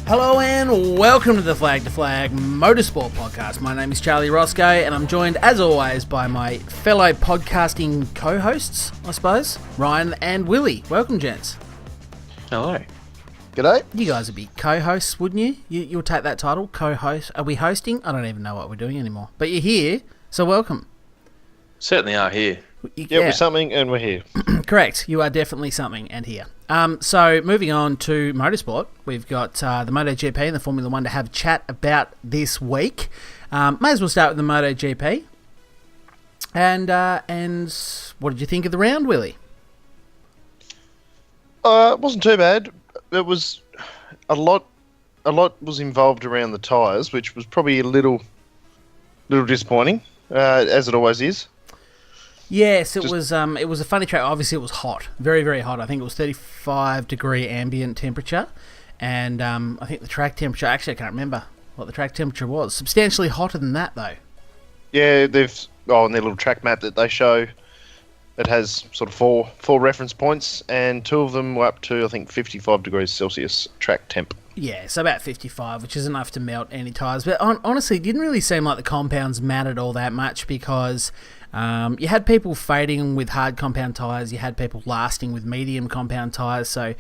Hello and welcome to the Flag to Flag Motorsport Podcast. My name is Charlie Roscoe and I'm joined as always by my fellow podcasting co-hosts, I suppose, Ryan and Willie. Welcome, gents. Hello. G'day. You guys would be co-hosts, wouldn't you? You'll take that title, co-host. Are we hosting? I don't even know what we're doing anymore. But you're here, so welcome. Certainly are here. Yeah, we're something and we're here. Correct. You are definitely something and here. So moving on to motorsport, we've got the MotoGP and the Formula 1 to have a chat about this week. May as well start with the MotoGP. And what did you think of the round, Willie? It wasn't too bad. It was a lot was involved around the tyres, which was probably a little disappointing, as it always is. Yes, it was a funny track. Obviously, it was hot, very, very hot. I think it was 35-degree ambient temperature, and I think the track temperature. Actually, I can't remember what the track temperature was. Substantially hotter than that, though. Yeah, in their little track map that they show, it has sort of four reference points, and two of them were up to I think 55 degrees Celsius track temp. Yeah, so about 55, which is enough to melt any tyres. But honestly, it didn't really seem like the compounds mattered all that much because you had people fading with hard compound tyres, you had people lasting with medium compound tyres. So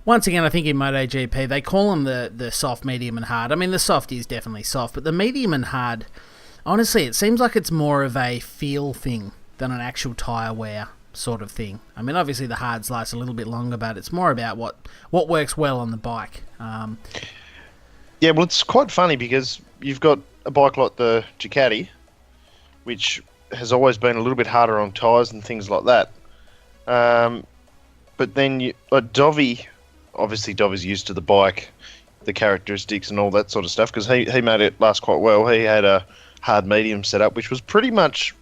once again, I think in MotoGP, they call them the soft, medium and hard. I mean, the soft is definitely soft, but the medium and hard, honestly, it seems like it's more of a feel thing than an actual tyre wear sort of thing. I mean, obviously the hards last a little bit longer, but it's more about what works well on the bike. Yeah, well, it's quite funny because you've got a bike like the Ducati, which has always been a little bit harder on tyres and things like that. But then Dovi's used to the bike, the characteristics and all that sort of stuff, because he made it last quite well. He had a hard medium setup, which was pretty much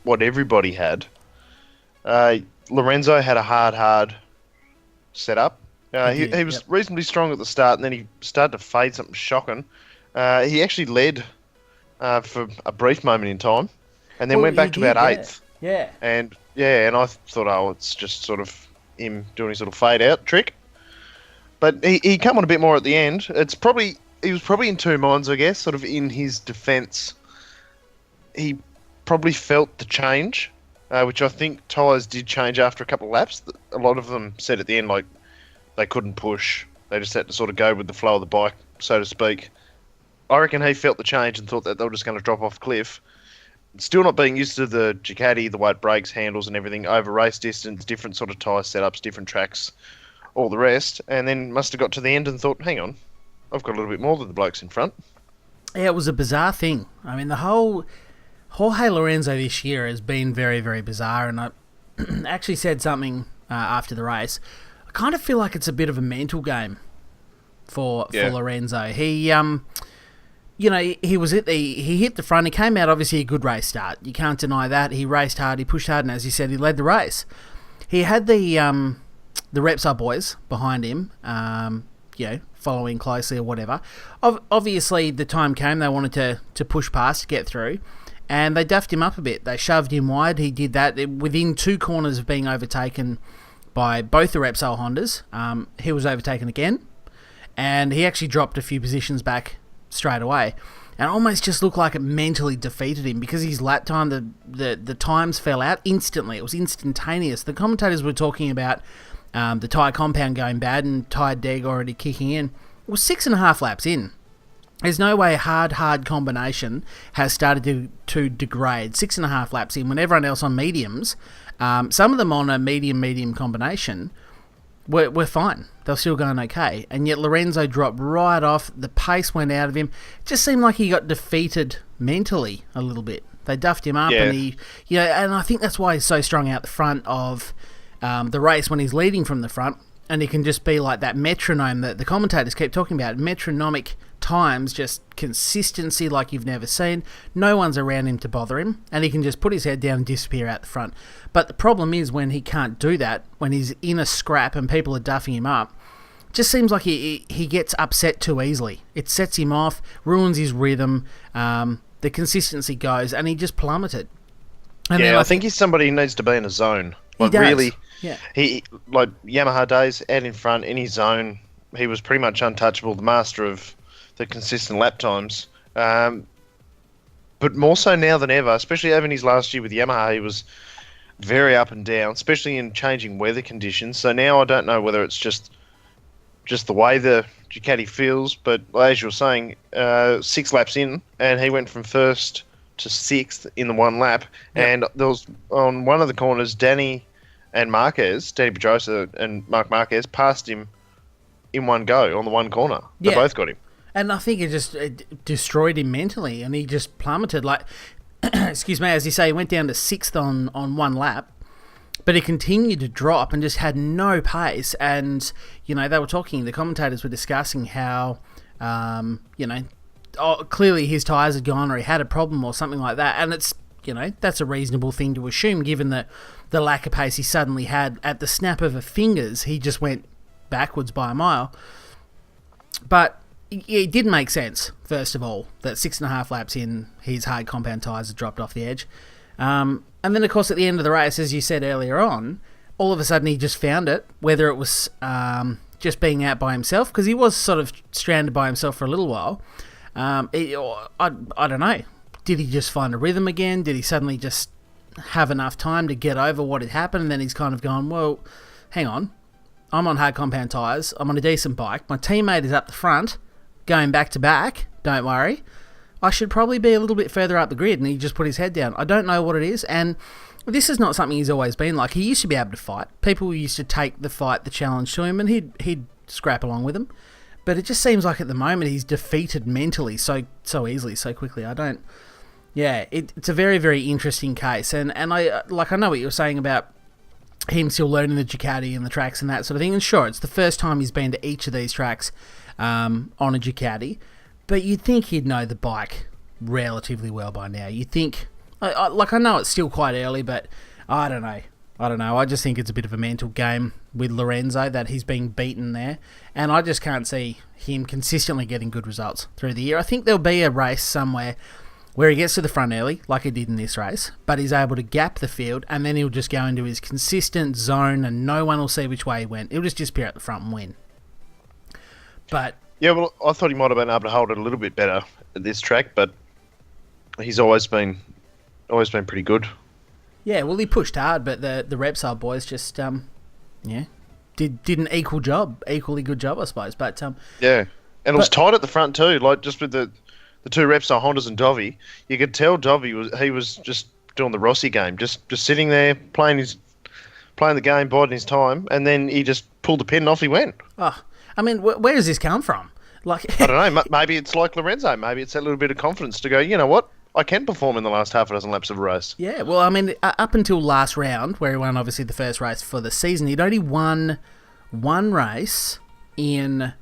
what everybody had. Lorenzo had a hard setup. He was reasonably strong at the start, and then he started to fade something shocking. He actually led for a brief moment in time, and then went back to about 8th. Yeah. And I thought, it's just sort of him doing his little fade out trick. But he come on a bit more at the end. He was probably in two minds, I guess, sort of in his defence. He probably felt the change, which I think tyres did change after a couple of laps. A lot of them said at the end, like, they couldn't push. They just had to sort of go with the flow of the bike, so to speak. I reckon he felt the change and thought that they were just going to drop off a cliff. Still not being used to the Ducati, the way it brakes, handles and everything, over race distance, different sort of tyre setups, different tracks, all the rest. And then must have got to the end and thought, hang on, I've got a little bit more than the blokes in front. Yeah, it was a bizarre thing. I mean, the whole Jorge Lorenzo this year has been very, very bizarre, and I actually said something after the race. I kind of feel like it's a bit of a mental game for Lorenzo. He, he hit the front. He came out obviously a good race start. You can't deny that. He raced hard. He pushed hard, and as you said, he led the race. He had the Repsol boys behind him, following closely or whatever. Obviously, the time came. They wanted to push past to get through. And they duffed him up a bit. They shoved him wide. He did that within two corners of being overtaken by both the Repsol Hondas. He was overtaken again, and he actually dropped a few positions back straight away, and almost just looked like it mentally defeated him because his lap time, the times fell out instantly. It was instantaneous. The commentators were talking about the tyre compound going bad and tyre deg already kicking in. It was 6.5 laps in. There's no way hard combination has started to degrade 6.5 laps in when everyone else on mediums, some of them on a medium combination, were fine. They were still going okay. And yet Lorenzo dropped right off. The pace went out of him. It just seemed like he got defeated mentally a little bit. They duffed him up and and I think that's why he's so strong out the front of the race when he's leading from the front. And he can just be like that metronome that the commentators keep talking about. Metronomic times, just consistency like you've never seen. No one's around him to bother him. And he can just put his head down and disappear out the front. But the problem is when he can't do that, when he's in a scrap and people are duffing him up, it just seems like he gets upset too easily. It sets him off, ruins his rhythm, the consistency goes, and he just plummeted. And I think he's somebody who needs to be in a zone. Like, he does. Really, yeah. He like Yamaha days out in front in his zone, he was pretty much untouchable, the master of the consistent lap times. But more so now than ever, especially over in his last year with Yamaha, he was very up and down, especially in changing weather conditions. So now I don't know whether it's just the way the Ducati feels, but as you were saying, 6 laps in, and he went from first to 6th in the one lap. Yep. And there was, on one of the corners, Danny Pedrosa and Marc Marquez passed him in one go on the one corner. They both got him. And I think it destroyed him mentally, and he just plummeted. Like, excuse me, as you say, he went down to 6th on one lap, but he continued to drop and just had no pace. And, they were talking, the commentators were discussing how, clearly his tyres had gone or he had a problem or something like that. And it's, that's a reasonable thing to assume given the lack of pace he suddenly had. At the snap of a fingers, he just went backwards by a mile. But it did make sense, first of all, that 6.5 laps in, his hard compound tyres had dropped off the edge. And then, of course, at the end of the race, as you said earlier on, all of a sudden he just found it, whether it was just being out by himself, because he was sort of stranded by himself for a little while. I don't know. Did he just find a rhythm again? Did he suddenly just have enough time to get over what had happened? And then he's kind of gone, well, hang on. I'm on hard compound tyres. I'm on a decent bike. My teammate is up the front, going back to back. Don't worry. I should probably be a little bit further up the grid. And he just put his head down. I don't know what it is. And this is not something he's always been like. He used to be able to fight. People used to take the challenge to him, and he'd scrap along with them. But it just seems like at the moment he's defeated mentally so easily, so quickly. It's a very, very interesting case. And I know what you were saying about him still learning the Ducati and the tracks and that sort of thing. And sure, it's the first time he's been to each of these tracks on a Ducati. But you'd think he'd know the bike relatively well by now. You'd think... I know it's still quite early, but I don't know. I just think it's a bit of a mental game with Lorenzo that he's being beaten there. And I just can't see him consistently getting good results through the year. I think there'll be a race somewhere where he gets to the front early, like he did in this race, but he's able to gap the field, and then he'll just go into his consistent zone and no one will see which way he went. He'll just disappear at the front and win. But... yeah, well, I thought he might have been able to hold it a little bit better at this track, but he's always been pretty good. Yeah, well, he pushed hard, but the Repsol boys just, did an equally good job, I suppose. But yeah, and it was tight at the front too. Like just with the two Repsol Hondas and Dovi, you could tell Dovi was just doing the Rossi game, just sitting there playing the game, biding his time, and then he just pulled the pin and off he went. Oh, I mean, where does this come from? Like, I don't know. Maybe it's like Lorenzo. Maybe it's that little bit of confidence to go, you know what? I can perform in the last half a dozen laps of a race. Yeah, well, I mean, up until last round, where he won obviously the first race for the season, he'd only won one race in...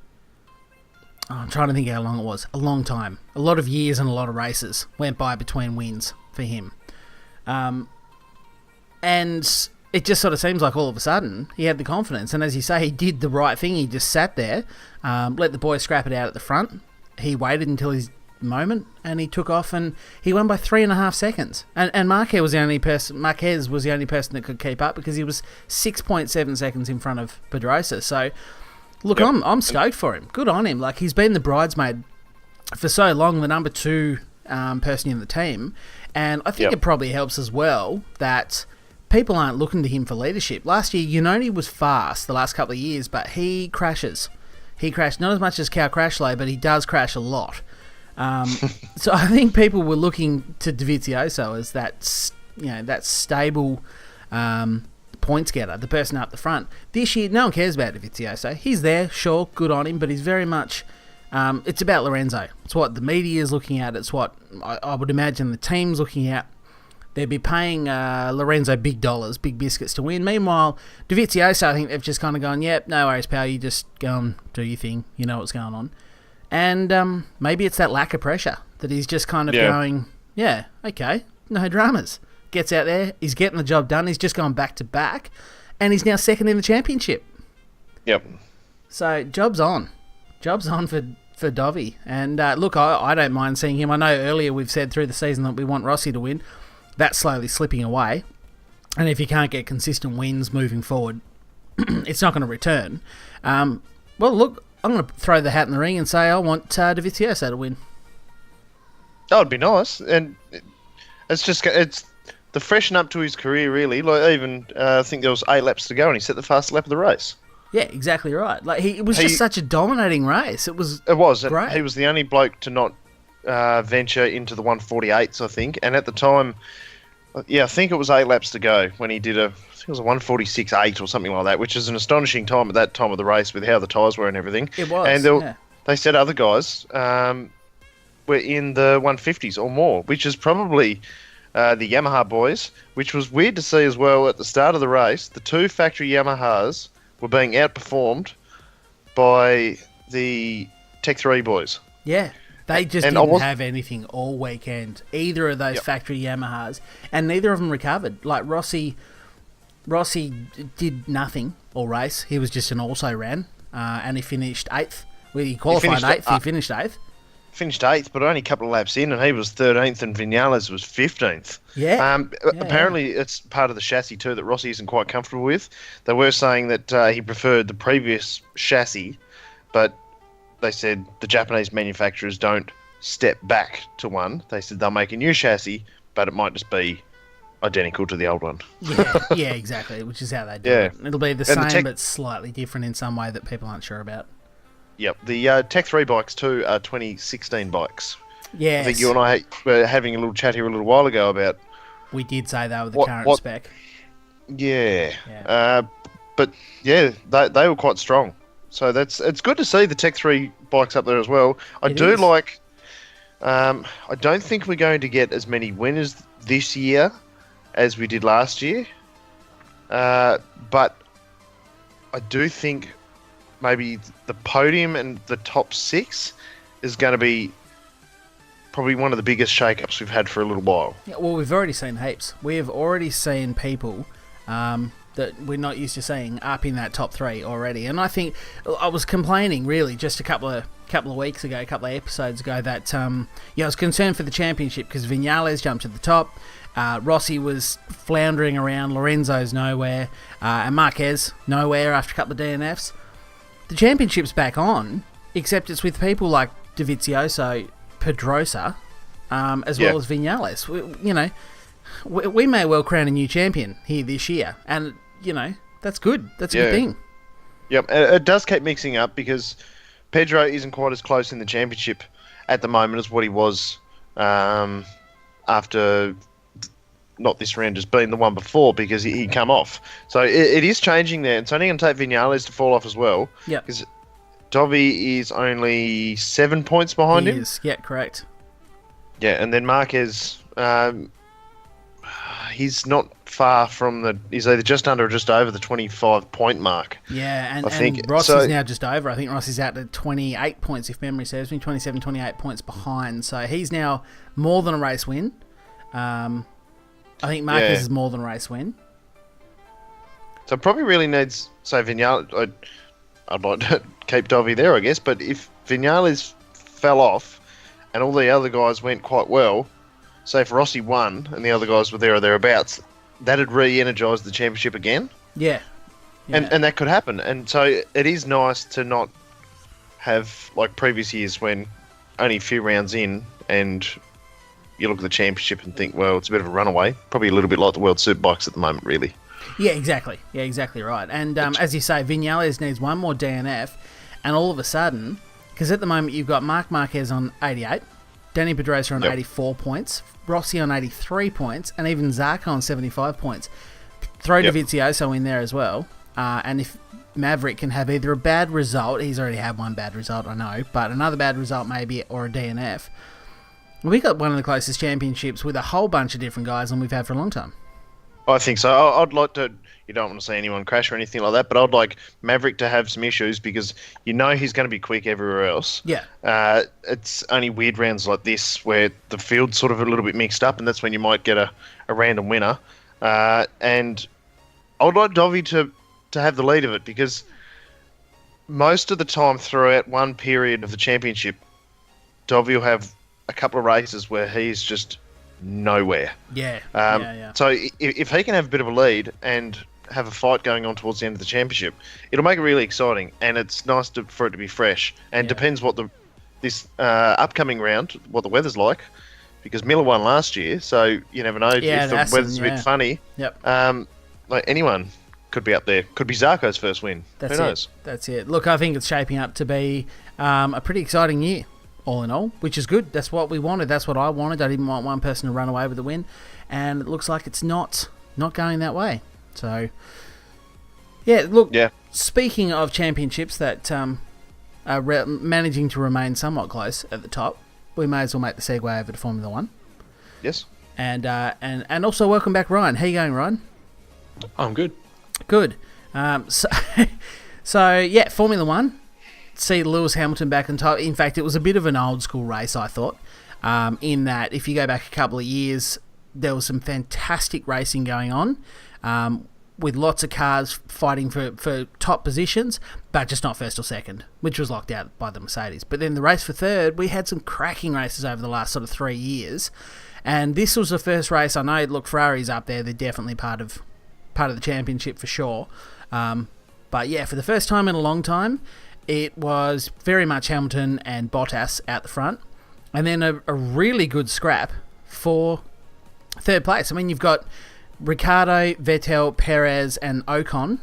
I'm trying to think how long it was. A long time. A lot of years and a lot of races went by between wins for him. And it just sort of seems like all of a sudden he had the confidence. And as you say, he did the right thing. He just sat there, let the boys scrap it out at the front. He waited until his moment and he took off and he won by 3.5 seconds. And Marquez was the only person that could keep up because he was 6.7 seconds in front of Pedrosa. So, look, yep. I'm stoked for him. Good on him. Like, he's been the bridesmaid for so long, the number 2 person in the team. And I think it probably helps as well that people aren't looking to him for leadership. Last year, Iannone was fast the last couple of years, but he crashes. He crashed not as much as Cal Crashley, but he does crash a lot. So I think people were looking to Dovizioso as that stable points getter, the person up the front. This year, no one cares about Dovizioso. He's there, sure, good on him, but he's very much... it's about Lorenzo. It's what the media is looking at. It's what I would imagine the team's looking at. They'd be paying Lorenzo big dollars, big biscuits to win. Meanwhile, Dovizioso, I think they've just kind of gone, yep, no worries, pal, you just go and do your thing. You know what's going on. And maybe it's that lack of pressure that he's just kind of going, yeah, okay, no dramas. Gets out there, he's getting the job done, he's just gone back to back, and he's now second in the championship. Yep. So, job's on. Job's on for Dovi. And look, I don't mind seeing him. I know earlier we've said through the season that we want Rossi to win. That's slowly slipping away. And if you can't get consistent wins moving forward, it's not going to return. Well, look, I'm going to throw the hat in the ring and say I want Dovizioso to win. That would be nice, and it's the freshen up to his career, really. Like even I think there was 8 laps to go, and he set the fastest lap of the race. Yeah, exactly right. Like it was just such a dominating race. It was great. He was the only bloke to not venture into the 148s, I think. And at the time, I think it was 8 laps to go when he did I think it was a 146.8 or something like that, which is an astonishing time at that time of the race with how the tyres were and everything. It was. And they said other guys were in the 150s or more, which is probably the Yamaha boys, which was weird to see as well at the start of the race. The 2 factory Yamahas were being outperformed by the Tech 3 boys. Yeah, they just didn't have anything all weekend. Either of those factory Yamahas, and neither of them recovered. Like Rossi did nothing all race. He was just an also ran, and he finished 8th. Well, he qualified 8th. He finished 8th. Finished 8th, but only a couple of laps in, and he was 13th, and Vinales was 15th. Yeah. Apparently, it's part of the chassis too that Rossi isn't quite comfortable with. They were saying that he preferred the previous chassis, but they said the Japanese manufacturers don't step back to one. They said they'll make a new chassis, but it might just be identical to the old one. Yeah, exactly, which is how they do it. It'll be the same, but slightly different in some way that people aren't sure about. Yep, the Tech 3 bikes too are 2016 bikes. Yes. I think you and I were having a little chat here a little while ago about... We did say they were the current spec. Yeah. But yeah, they were quite strong. So it's good to see the Tech 3 bikes up there as well. I don't think we're going to get as many winners this year as we did last year. But I do think maybe the podium and the top 6 is going to be probably one of the biggest shake-ups we've had for a little while. Yeah, well, we've already seen heaps. We have already seen people that we're not used to seeing up in that top 3 already. And I think I was complaining really just a couple of weeks ago, a couple of episodes ago, that I was concerned for the championship because Vinales jumped to the top. Rossi was floundering around. Lorenzo's nowhere, and Marquez nowhere after a couple of DNFs. The championship's back on, except it's with people like Dovizioso, Pedrosa, as well as Vinales. We may well crown a new champion here this year, and that's good. That's a good thing. Yep, it does keep mixing up because Pedro isn't quite as close in the championship at the moment as what he was after. Not this round, just being the one before because he come off. So it is changing there. It's only going to take Vinales to fall off as well. Yeah. Because Dovi is only 7 points behind him. Yeah, correct. Yeah, and then Marquez, he's not far from he's either just under or just over the 25-point mark. Yeah, and Ross is now just over. I think Ross is out to 28 points, if memory serves me, 27, 28 points behind. So he's now more than a race win. I think Marquez is more than a race win. So probably really needs... So Vinales... I'd like to keep Dovi there, I guess, but if Vinales fell off and all the other guys went quite well, say if Rossi won and the other guys were there or thereabouts, that'd re-energise the championship again. Yeah. And that could happen. And so it is nice to not have, like previous years when only a few rounds in and... You look at the championship and think, well, it's a bit of a runaway. Probably a little bit like the World Superbikes at the moment, really. Yeah, exactly. Yeah, exactly right. And as you say, Vinales needs one more DNF, and all of a sudden, because at the moment you've got Marc Marquez on 88, Danny Pedrosa on 84 points, Rossi on 83 points, and even Zarco on 75 points. Throw Dovizioso in there as well, and if Maverick can have either a bad result, he's already had one bad result, I know, but another bad result maybe, or a DNF, we got one of the closest championships with a whole bunch of different guys than we've had for a long time. I think so. I'd like to... You don't want to see anyone crash or anything like that, but I'd like Maverick to have some issues because he's going to be quick everywhere else. Yeah. It's only weird rounds like this where the field's sort of a little bit mixed up, and that's when you might get a random winner. And I would like Dovi to have the lead of it because most of the time throughout one period of the championship, Dovi will have a couple of races where he's just nowhere. Yeah. So if he can have a bit of a lead and have a fight going on towards the end of the championship. It'll make it really exciting, and it's nice for it to be fresh. And depends what this upcoming round, what the weather's like, because Miller won last year, so you never know if the weather's a bit funny. Yep. Like anyone could be up there. Could be Zarko's first win. Who knows? That's it. Look, I think it's shaping up to be a pretty exciting year, all in all, which is good. That's what we wanted. That's what I wanted. I didn't want one person to run away with the win, and it looks like it's not going that way. So, yeah, look, speaking of championships that are managing to remain somewhat close at the top, we may as well make the segue over to Formula One. Yes. And also welcome back, Ryan. How you going, Ryan? I'm good. Good. So yeah, Formula One. See Lewis Hamilton back on top. In fact, it was a bit of an old school race, I thought, in that if you go back a couple of years, there was some fantastic racing going on, with lots of cars fighting for top positions, but just not first or second, which was locked out by the Mercedes. But then the race for third, we had some cracking races over the last sort of 3 years, and this was the first race. I know, look, Ferrari's up there; they're definitely part of the championship for sure. But yeah, for the first time in a long time, it was very much Hamilton and Bottas out the front, and then a really good scrap for third place. I mean, you've got Ricciardo, Vettel, Perez, and Ocon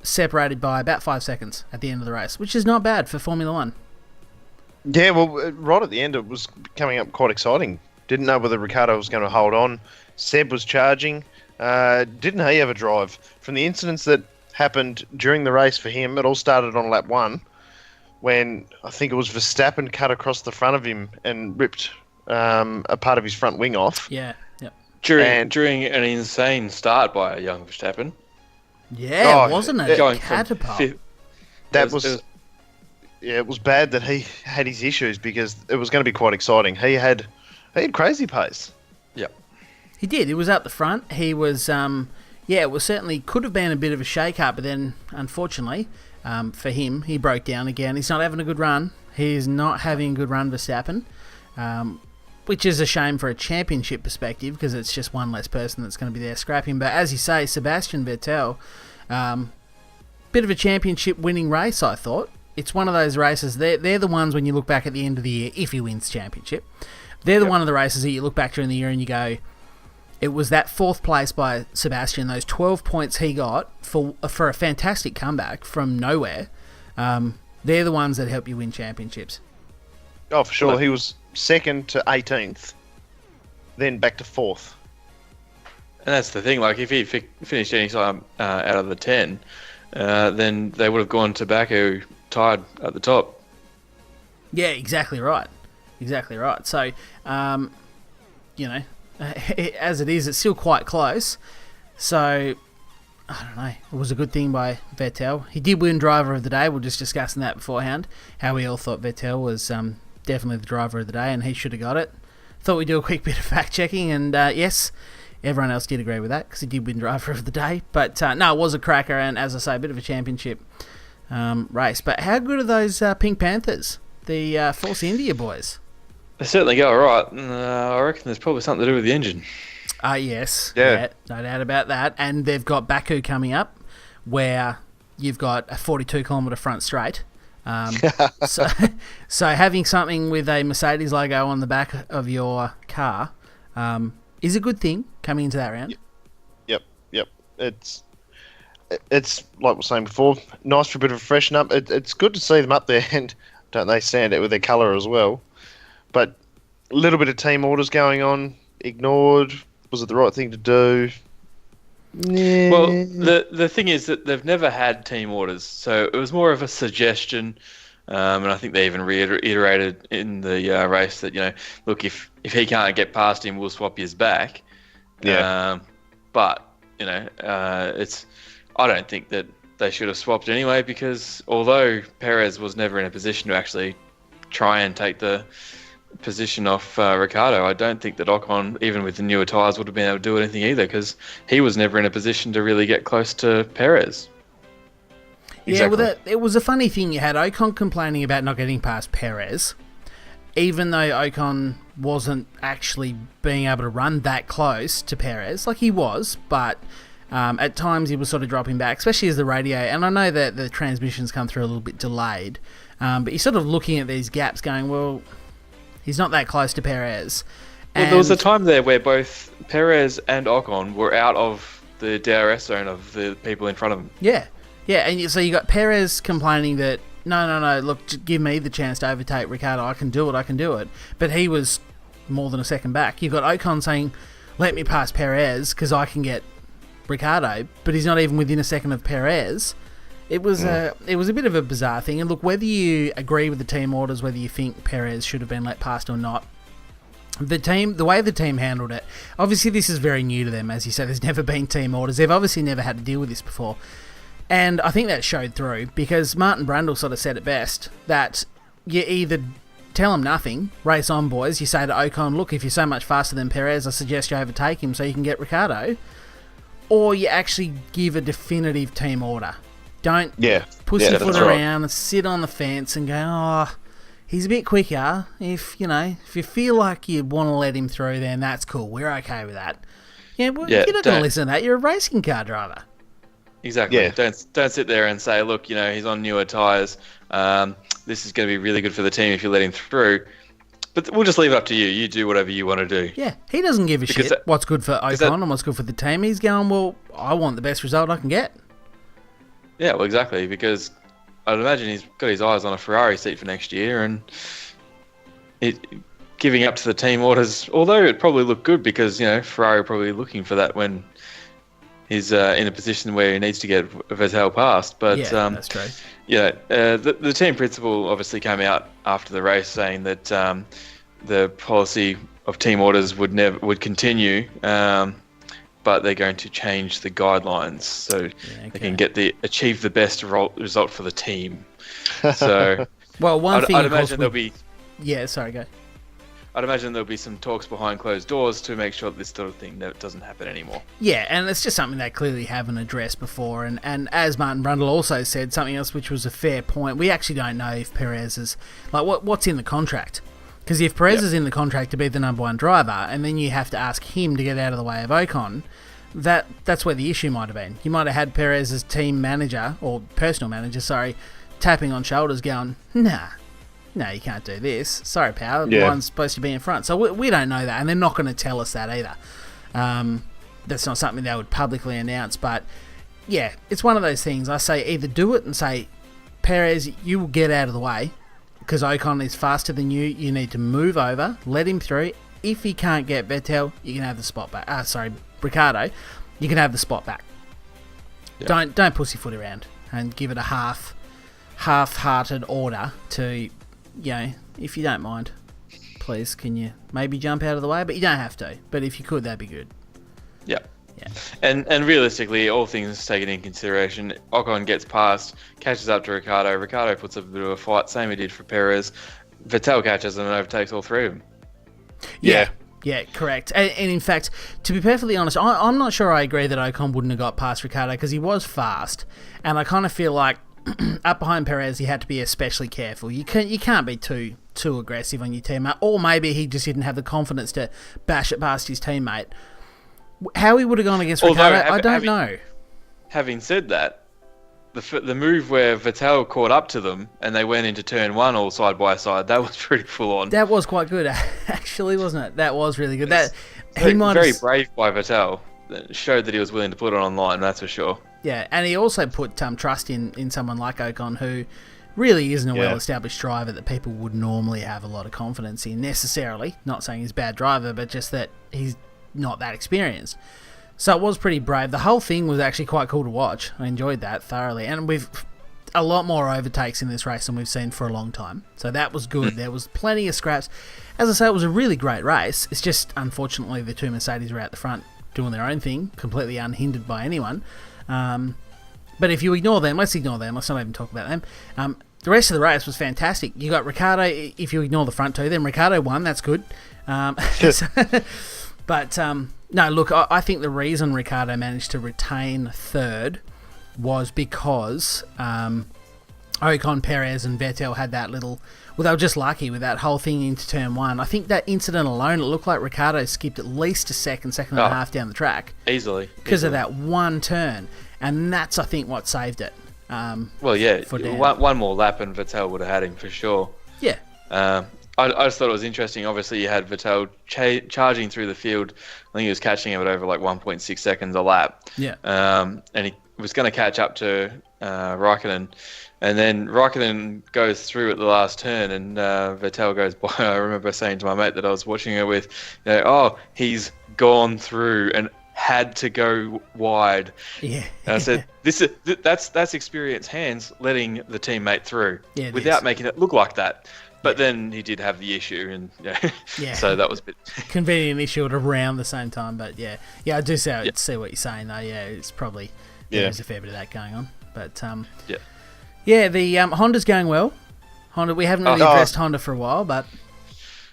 separated by about 5 seconds at the end of the race, which is not bad for Formula One. Yeah, well, right at the end, it was coming up quite exciting. Didn't know whether Ricciardo was going to hold on. Seb was charging. Didn't he have a drive? From the incidents that happened during the race for him, it all started on lap 1, when I think it was Verstappen cut across the front of him and ripped a part of his front wing off. Yeah, yep. During an insane start by a young Verstappen. Yeah, wasn't it? Going Catapult. It was bad that he had his issues, because it was going to be quite exciting. He had crazy pace. Yep. He did. He was up the front. He was, it was certainly could have been a bit of a shake-up, but then, unfortunately, for him, he broke down again. He's not having a good run. He's not having a good run, Verstappen, which is a shame for a championship perspective, because it's just one less person that's going to be there scrapping. But as you say, Sebastian Vettel, bit of a championship winning race, I thought. It's one of those races, they're the ones when you look back at the end of the year, if he wins championship, they're the one of the races that you look back during the year and you go, it was that 4th place by Sebastian, those 12 points he got for a fantastic comeback from nowhere. They're the ones that help you win championships. Oh, for sure. He was 2nd to 18th, then back to 4th. And that's the thing, like if he finished any time out of the 10, then they would have gone to Baku tied at the top. Yeah, exactly right. Exactly right. So, as it is, it's still quite close. So, I don't know. It was a good thing by Vettel. He did win Driver of the Day. We were just discussing that beforehand, how we all thought Vettel was definitely the Driver of the Day, and he should have got it. Thought we'd do a quick bit of fact-checking, and yes, everyone else did agree with that, because he did win Driver of the Day. But, no, it was a cracker, and as I say, a bit of a championship race. But how good are those Pink Panthers, the Force India boys? They certainly go all right. I reckon there's probably something to do with the engine. Yes. Yeah. No doubt about that. And they've got Baku coming up, where you've got a 42-kilometre front straight. So having something with a Mercedes logo on the back of your car is a good thing coming into that round. Yep. It's like we were saying before, nice for a bit of a freshen up. It's good to see them up there, and don't they stand out with their colour as well. But a little bit of team orders going on, ignored. Was it the right thing to do? Yeah. Well, the thing is that they've never had team orders, so it was more of a suggestion, and I think they even reiterated in the race that, look, if he can't get past him, we'll swap his back. Yeah. But it's I don't think that they should have swapped anyway, because although Perez was never in a position to actually try and take the position off Ricciardo, I don't think that Ocon, even with the newer tyres, would have been able to do anything either, because he was never in a position to really get close to Perez. Exactly. Yeah, well, it was a funny thing. You had Ocon complaining about not getting past Perez, even though Ocon wasn't actually being able to run that close to Perez. Like, he was, but At times he was sort of dropping back, especially as the radio, and I know that the transmissions come through a little bit delayed, but you're sort of looking at these gaps going, well, he's not that close to Perez. Well, there was a time there where both Perez and Ocon were out of the DRS zone of the people in front of him. Yeah, and so you got Perez complaining that, no, look, give me the chance to overtake Ricciardo, I can do it, but he was more than a second back. You've got Ocon saying, let me pass Perez because I can get Ricciardo, but he's not even within a second of Perez. It was a bit of a bizarre thing, and look, whether you agree with the team orders, whether you think Perez should have been let past or not, the way the team handled it, obviously this is very new to them, as you said, there's never been team orders, they've obviously never had to deal with this before, and I think that showed through, because Martin Brundle sort of said it best, that you either tell him nothing, race on boys, you say to Ocon, look, if you're so much faster than Perez, I suggest you overtake him so you can get Ricciardo, or you actually give a definitive team order. Don't pussyfoot around and sit on the fence and go, oh, he's a bit quicker. If you feel like you want to let him through, then that's cool. We're okay with that. You're not going to listen to that. You're a racing car driver. Exactly. Yeah. Don't sit there and say, look, he's on newer tyres. This is going to be really good for the team if you let him through. But we'll just leave it up to you. You do whatever you want to do. Yeah, he doesn't give a shit what's good for Ocon and what's good for the team. He's going, well, I want the best result I can get. Yeah, well, exactly, because I'd imagine he's got his eyes on a Ferrari seat for next year, and giving up to the team orders, although it probably looked good because, Ferrari are probably looking for that when he's in a position where he needs to get Vettel past. But that's true. The team principal obviously came out after the race saying that the policy of team orders would continue, but they're going to change the guidelines so they can achieve the best result for the team. So, well, I'd imagine there'll be. Yeah, sorry, go. I'd imagine there'll be some talks behind closed doors to make sure that this sort of thing doesn't happen anymore. Yeah, and it's just something they clearly haven't addressed before. And as Martin Brundle also said, something else which was a fair point, we actually don't know if Perez is... what's in the contract? Because if Perez is in the contract to be the number one driver, and then you have to ask him to get out of the way of Ocon, that's where the issue might have been. You might have had Perez as team manager, or personal manager, tapping on shoulders going, nah, no, you can't do this. Sorry, pal. Yeah. One's supposed to be in front. So we don't know that, and they're not going to tell us that either. That's not something they would publicly announce. But, yeah, it's one of those things. I say either do it and say, Perez, you will get out of the way because Ocon is faster than you. You need to move over, let him through. If he can't get Vettel, you can have the spot back. Ricciardo, you can have the spot back. Yeah. Don't pussyfoot around and give it a half-hearted order to... if you don't mind, please, can you maybe jump out of the way? But you don't have to. But if you could, that'd be good. Yeah. And realistically, all things taken in consideration, Ocon gets past, catches up to Ricciardo. Ricciardo puts up a bit of a fight, same he did for Perez. Vettel catches him and overtakes all three of them. Yeah, correct. And in fact, to be perfectly honest, I'm not sure I agree that Ocon wouldn't have got past Ricciardo because he was fast. And I kind of feel like up behind Perez, he had to be especially careful. You can't be too aggressive on your teammate, or maybe he just didn't have the confidence to bash it past his teammate. How he would have gone against Ricciardo, I don't know. Having said that, the move where Vettel caught up to them and they went into turn one all side by side, that was pretty full on. That was quite good, actually, wasn't it? That was really good. Very brave by Vettel. That showed that he was willing to put it online, that's for sure. Yeah, and he also put trust in someone like Ocon, who really isn't a well-established driver that people would normally have a lot of confidence in necessarily. Not saying he's a bad driver, but just that he's not that experienced. So it was pretty brave. The whole thing was actually quite cool to watch. I enjoyed that thoroughly. And we've a lot more overtakes in this race than we've seen for a long time. So that was good. There was plenty of scraps. As I say, it was a really great race. It's just, unfortunately, the two Mercedes were out the front doing their own thing, completely unhindered by anyone. But if you ignore them, let's ignore them. Let's not even talk about them. The rest of the race was fantastic. You got Ricciardo. If you ignore the front two, then Ricciardo won. That's good. But no, look, I think the reason Ricciardo managed to retain third was because Ocon, Perez, and Vettel had that little Well, they were just lucky with that whole thing into turn one. I think that incident alone, it looked like Ricciardo skipped at least a second and a half down the track. Easily. Because of that one turn. And that's, I think, what saved it. Well, yeah, one more lap and Vettel would have had him for sure. Yeah. I just thought it was interesting. Obviously, you had Vettel charging through the field. I think he was catching him at over like 1.6 seconds a lap. Yeah. And he was going to catch up to Raikkonen. And then Raikkonen goes through at the last turn, and Vettel goes by. I remember saying to my mate that I was watching it with, he's gone through and had to go wide. Yeah. And I said, that's experienced hands letting the teammate through without making it look like that. But then he did have the issue, and so that was a bit convenient issue at around the same time. But yeah, I do see what you're saying though. Yeah, it's probably there's a fair bit of that going on. But the Honda's going well. Honda, we haven't really addressed Honda for a while, but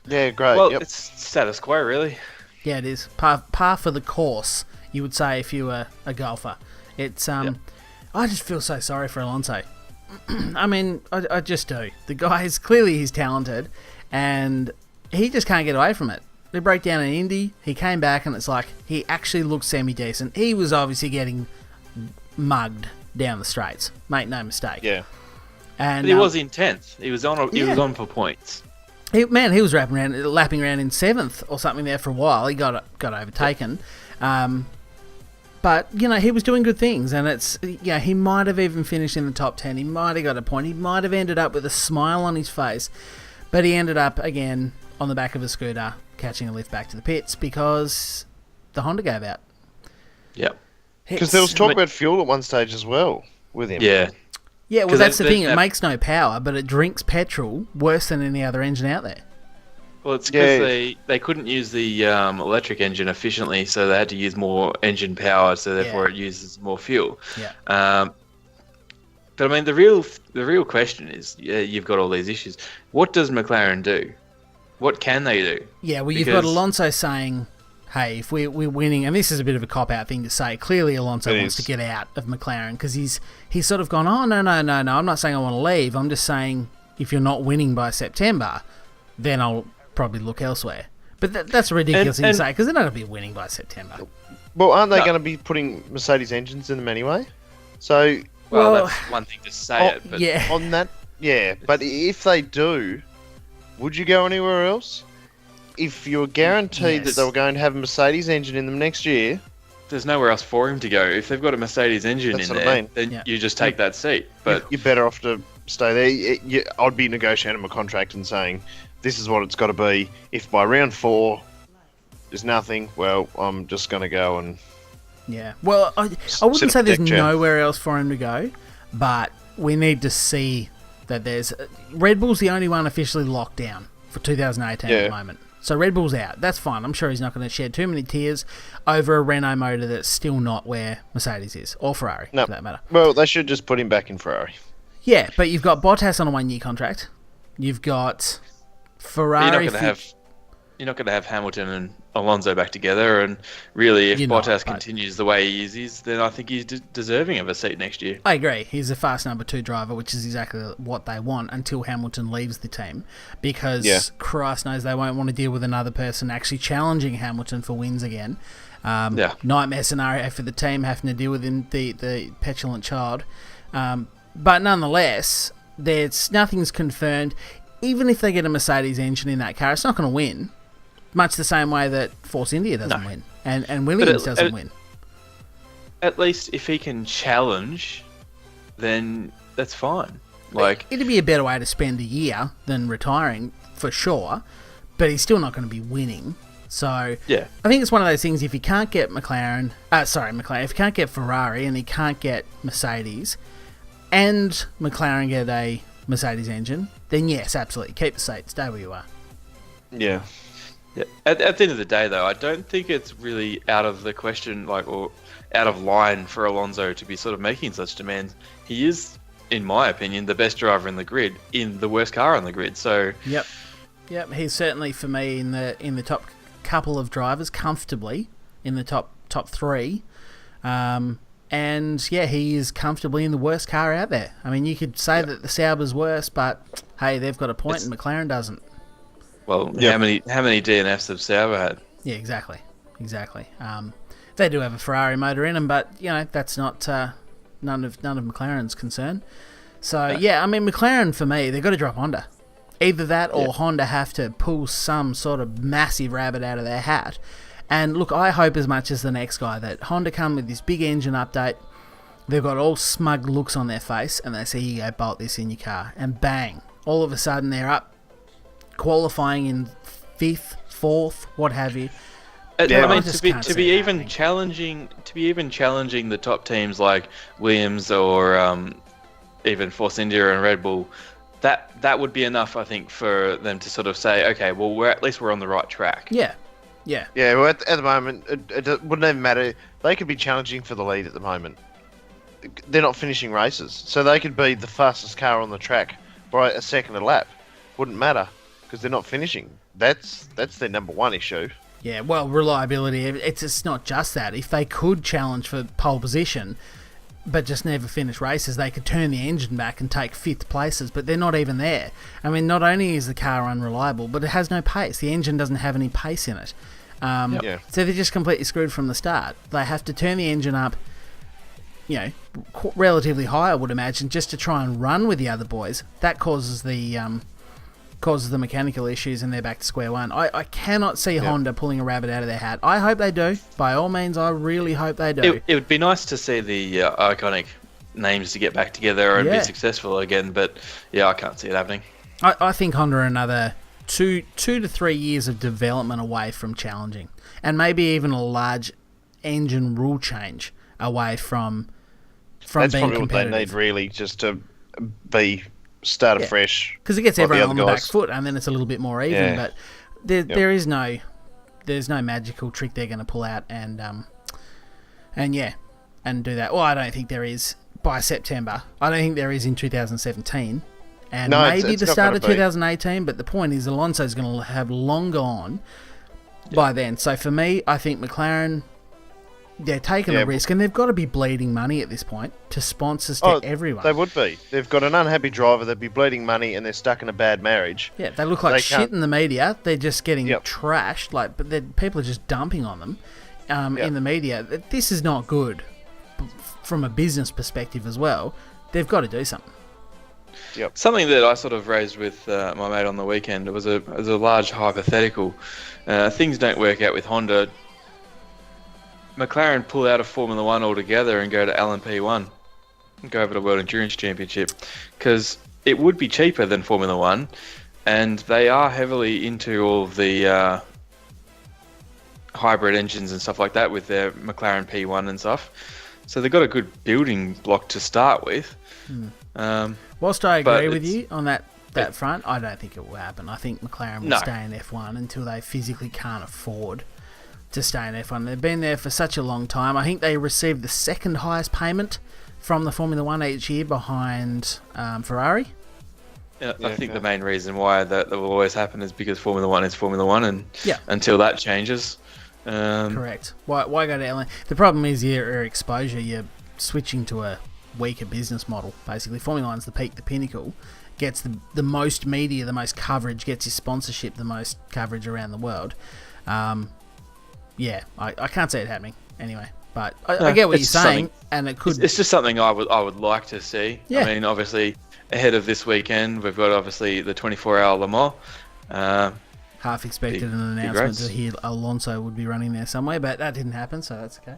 yeah, great. Well, it's status quo really. Yeah, it is par for the course. You would say if you were a golfer. It's I just feel so sorry for Alonso. I mean, I just do. The guy is clearly he's talented, and he just can't get away from it. They broke down in Indy. He came back, and it's like he actually looked semi-decent. He was obviously getting mugged down the straights. Make no mistake. Yeah, and but he was intense. He was on. He was on for points. He was lapping around in 7th or something there for a while. He got overtaken. But, he was doing good things, and it's, he might have even finished in the top 10. He might have got a point. He might have ended up with a smile on his face, but he ended up, again, on the back of a scooter, catching a lift back to the pits because the Honda gave out. Yep. Because there was talk about fuel at one stage as well with him. Yeah. Yeah, well, that's the thing. It makes no power, but it drinks petrol worse than any other engine out there. Well, it's because they couldn't use the electric engine efficiently, so they had to use more engine power, so therefore it uses more fuel. Yeah. But I mean, the real question is, you've got all these issues. What does McLaren do? What can they do? Yeah, well, you've got Alonso saying, hey, if we're winning, and this is a bit of a cop-out thing to say, clearly Alonso wants to get out of McLaren because he's sort of gone, oh, no, I'm not saying I want to leave. I'm just saying if you're not winning by September, then I'll probably look elsewhere. But that's a ridiculous thing to say because they're not going to be winning by September. Well, aren't they going to be putting Mercedes engines in them anyway? So, well, that's one thing to say it, but on that, but if they do, would you go anywhere else? If you're guaranteed that they were going to have a Mercedes engine in them next year, there's nowhere else for him to go. If they've got a Mercedes engine in there, then you just take that seat. But you're better off to stay there. I'd be negotiating my contract and saying, this is what it's got to be. If by round 4 there's nothing, well, I'm just going to go and... Yeah. Well, I wouldn't say there's nowhere else for him to go, but we need to see that there's... Red Bull's the only one officially locked down for 2018 at the moment. So Red Bull's out. That's fine. I'm sure he's not going to shed too many tears over a Renault motor that's still not where Mercedes is, or Ferrari, for that matter. Well, they should just put him back in Ferrari. Yeah, but you've got Bottas on a 1-year contract. You've got Ferrari... You're not going to have Hamilton and Alonso back together, and really, if Bottas continues the way he is, then I think he's deserving of a seat next year. I agree. He's a fast number 2 driver, which is exactly what they want until Hamilton leaves the team, because Christ knows they won't want to deal with another person actually challenging Hamilton for wins again. Nightmare scenario for the team having to deal with the petulant child. But nonetheless, nothing's confirmed. Even if they get a Mercedes engine in that car, it's not going to win. Much the same way that Force India doesn't win, and Williams doesn't win. At least if he can challenge, then that's fine. It'd be a better way to spend a year than retiring for sure, but he's still not going to be winning. So I think it's one of those things. If he can't get McLaren, if he can't get Ferrari and he can't get Mercedes, and McLaren get a Mercedes engine, then yes, absolutely keep the seat, stay where you are. Yeah. At the end of the day, though, I don't think it's really out of the question, or out of line for Alonso to be sort of making such demands. He is, in my opinion, the best driver in the grid, in the worst car on the grid. So yep, he's certainly for me in the top couple of drivers, comfortably in the top 3. And And, yeah, he is comfortably in the worst car out there. I mean, you could say that the Sauber's worse, but, hey, they've got a point and McLaren doesn't. Well, how many DNFs have Sauber had? Yeah, exactly. They do have a Ferrari motor in them, but, you know, that's not none of McLaren's concern. So, yeah, I mean, McLaren, for me, they've got to drop Honda. Either that or Honda have to pull some sort of massive rabbit out of their hat. And look, I hope as much as the next guy that Honda come with this big engine update. They've got all smug looks on their face, and they say, "You go, bolt this in your car," and bang! All of a sudden, they're up, qualifying in 5th, 4th, what have you. I mean, to be even challenging the top teams like Williams or even Force India and Red Bull, that would be enough, I think, for them to sort of say, okay, well, at least we're on the right track. Yeah. Well, at the moment, it wouldn't even matter. They could be challenging for the lead at the moment. They're not finishing races, so they could be the fastest car on the track by a second a lap. Wouldn't matter because they're not finishing. That's their number one issue. Yeah, well, reliability. It's not just that. If they could challenge for pole position, but just never finish races, they could turn the engine back and take 5th places, but they're not even there. I mean, not only is the car unreliable, but it has no pace. The engine doesn't have any pace in it. So they're just completely screwed from the start. They have to turn the engine up, you know, relatively high, I would imagine, just to try and run with the other boys. That causes the mechanical issues, and they're back to square one. I cannot see Honda pulling a rabbit out of their hat. I hope they do. By all means, I really hope they do. It would be nice to see the iconic names to get back together and be successful again, but yeah, I can't see it happening. I think Honda are another 2 to 3 years of development away from challenging, and maybe even a large engine rule change away from That's being probably competitive. what they need, really, just to be started fresh. Because it gets like everyone on the back guys. foot, and then it's a little bit more even. But there's no magical trick they're going to pull out and do that. Well, I don't think there is by September. I don't think there is in 2017, and maybe the start of 2018. But the point is, Alonso's going to have long gone by then. So for me, I think McLaren, they're taking a risk, and they've got to be bleeding money at this point to sponsors to everyone. They would be. They've got an unhappy driver, they'd be bleeding money, and they're stuck in a bad marriage. Yeah, they look like shit in the media. They're just getting trashed, but people are just dumping on them in the media. This is not good from a business perspective as well. They've got to do something. Yep. Something that I sort of raised with my mate on the weekend, it was a large hypothetical. Things don't work out with Honda. McLaren pull out of Formula 1 altogether and go to LMP1 and go over to World Endurance Championship, because it would be cheaper than Formula 1, and they are heavily into all of the hybrid engines and stuff like that with their McLaren P1 and stuff. So they've got a good building block to start with. Whilst I agree with you on that front, I don't think it will happen. I think McLaren will stay in F1 until they physically can't afford to stay in F1. They've been there for such a long time. I think they received the second highest payment from the Formula 1 each year behind Ferrari. Yeah, I think the main reason why that will always happen is because Formula 1 is Formula 1, and until that changes. Correct. Why go to LA? The problem is your exposure. You're switching to a weaker business model, basically. Formula 1's the peak, the pinnacle. Gets the most media, the most coverage, gets your sponsorship, the most coverage around the world. I can't see it happening anyway. But I get what you're saying, and it could. It's just something I would like to see. Yeah. I mean, obviously, ahead of this weekend, we've got obviously the 24-hour Le Mans. Half expected an announcement that Alonso would be running there somewhere, but that didn't happen, so that's okay.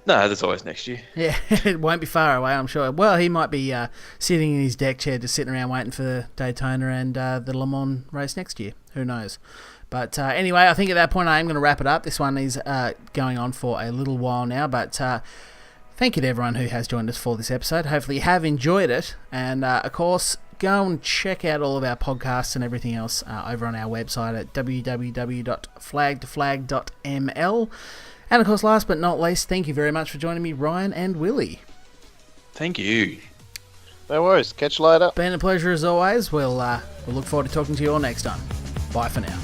No, that's always next year. Yeah, it won't be far away, I'm sure. Well, he might be sitting in his deck chair, just sitting around waiting for Daytona and the Le Mans race next year. Who knows? But anyway, I think at that point I am going to wrap it up. This one is going on for a little while now, but thank you to everyone who has joined us for this episode. Hopefully you have enjoyed it, and of course, go and check out all of our podcasts and everything else over on our website at www.flagtoflag.ml. And of course, last but not least, thank you very much for joining me, Ryan and Willie. Thank you. No worries. Catch you later. Been a pleasure as always. We'll look forward to talking to you all next time. Bye for now.